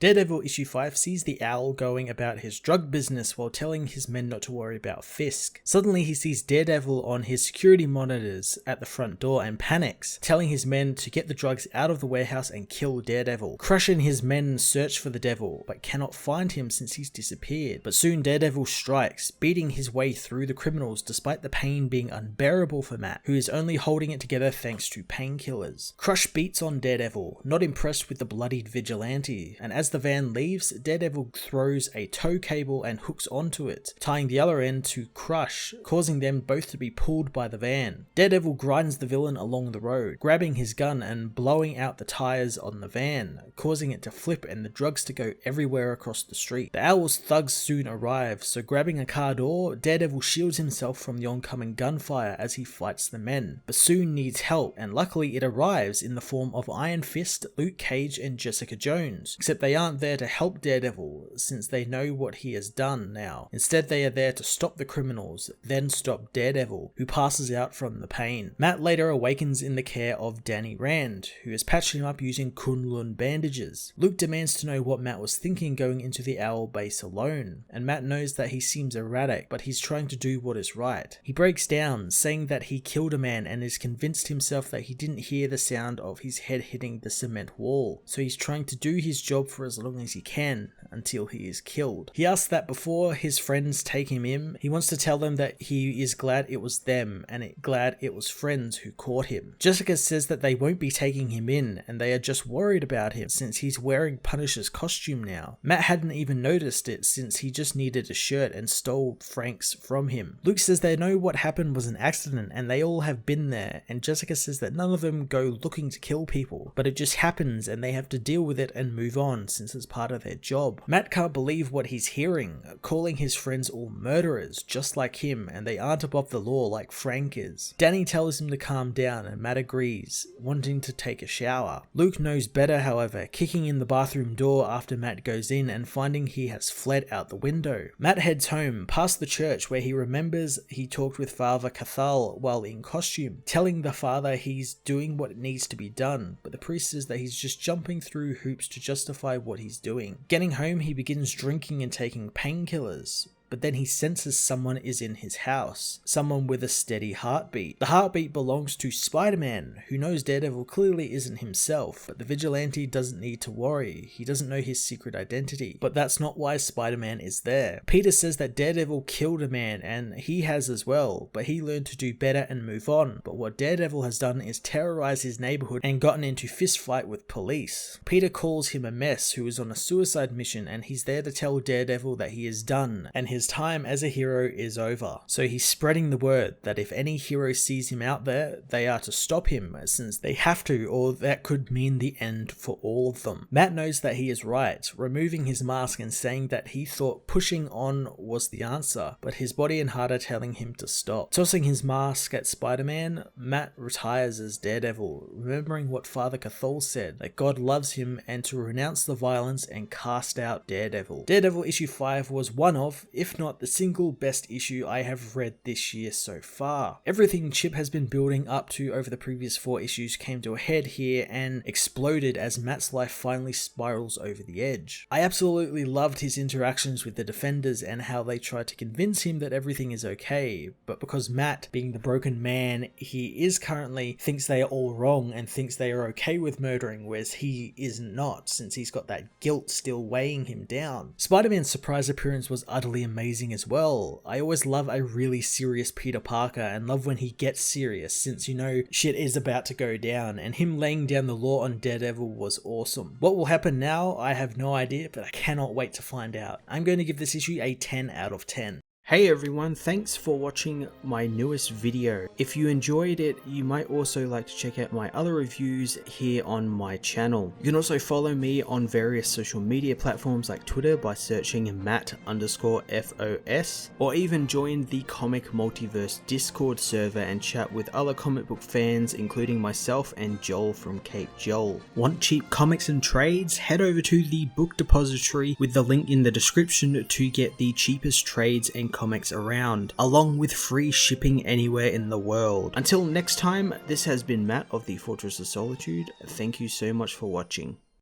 Daredevil issue 5 sees the Owl going about his drug business while telling his men not to worry about Fisk. Suddenly he sees Daredevil on his security monitors at the front door and panics, telling his men to get the drugs out of the warehouse and kill Daredevil. Crush and his men search for the devil, but cannot find him since he's disappeared. But soon Daredevil strikes, beating his way through the criminals despite the pain being unbearable for Matt, who is only holding it together thanks to painkillers. Crush beats on Daredevil, not impressed with the bloodied vigilante, and as the van leaves, Daredevil throws a tow cable and hooks onto it, tying the other end to Crush, causing them both to be pulled by the van. Daredevil grinds the villain along the road, grabbing his gun and blowing out the tires on the van, causing it to flip and the drugs to go everywhere across the street. The Owl's thugs soon arrive, so grabbing a car door, Daredevil shields himself from the oncoming gunfire as he fights the men, but soon needs help, and luckily it arrives in the form of Iron Fist, Luke Cage and Jessica Jones, except they aren't there to help Daredevil since they know what he has done now. Instead they are there to stop the criminals, then stop Daredevil, who passes out from the pain. Matt later awakens in the care of Danny Rand, who has patched him up using Kunlun bandages. Luke demands to know what Matt was thinking going into the Owl base alone, and Matt knows that he seems erratic, but he's trying to do what is right. He breaks down, saying that he killed a man and is convinced himself that he didn't hear the sound of his head hitting the cement wall, so he's trying to do his job for as long as he can, until he is killed. He asks that before his friends take him in, he wants to tell them that he is glad it was them, and glad it was friends who caught him. Jessica says that they won't be taking him in, and they are just worried about him since he's wearing Punisher's costume now. Matt hadn't even noticed it since he just needed a shirt and stole Frank's from him. Luke says they know what happened was an accident and they all have been there, and Jessica says that none of them go looking to kill people, but it just happens and they have to deal with it and move on since it's part of their job. Matt can't believe what he's hearing, calling his friends all murderers just like him, and they aren't above the law like Frank is. Danny tells him to calm down and Matt agrees, wanting to take a shower. Luke knows better, however, kicking in the bathroom door after Matt goes in and finding he has fled out the window. Matt heads home, past the church where he remembers he talked with Father Cathal while in costume, telling the father he's doing what needs to be done, but the priest says that he's just jumping through hoops to justify what he's doing. Getting home, he begins drinking and taking painkillers, but then he senses someone is in his house, someone with a steady heartbeat. The heartbeat belongs to Spider-Man, who knows Daredevil clearly isn't himself, but the vigilante doesn't need to worry, he doesn't know his secret identity, but that's not why Spider-Man is there. Peter says that Daredevil killed a man, and he has as well, but he learned to do better and move on, but what Daredevil has done is terrorize his neighborhood and gotten into fist fight with police. Peter calls him a mess who is on a suicide mission, and he's there to tell Daredevil that he is done, and his time as a hero is over. So he's spreading the word that if any hero sees him out there, they are to stop him, since they have to, or that could mean the end for all of them. Matt knows that he is right, removing his mask and saying that he thought pushing on was the answer, but his body and heart are telling him to stop. Tossing his mask at Spider-Man, Matt retires as Daredevil, remembering what Father Cathal said, that God loves him and to renounce the violence and cast out Daredevil. Daredevil issue 5 was one of, if not the single best issue I have read this year so far. Everything Chip has been building up to over the previous 4 issues came to a head here and exploded as Matt's life finally spirals over the edge. I absolutely loved his interactions with the Defenders and how they tried to convince him that everything is okay, but because Matt, being the broken man he is currently, thinks they are all wrong and thinks they are okay with murdering, whereas he is not, since he's got that guilt still weighing him down. Spider-Man's surprise appearance was utterly amazing as well. I always love a really serious Peter Parker and love when he gets serious, since you know shit is about to go down, and him laying down the law on Daredevil was awesome. What will happen now, I have no idea, but I cannot wait to find out. I'm going to give this issue a 10 out of 10. Hey everyone, thanks for watching my newest video. If you enjoyed it, you might also like to check out my other reviews here on my channel. You can also follow me on various social media platforms like Twitter by searching Matt_FOS, or even join the Comic Multiverse Discord server and chat with other comic book fans, including myself and Joel from Cape Joel. Want cheap comics and trades? Head over to the book depository with the link in the description to get the cheapest trades and comics around, along with free shipping anywhere in the world. Until next time, this has been Matt of the Fortress of Solitude. Thank you so much for watching.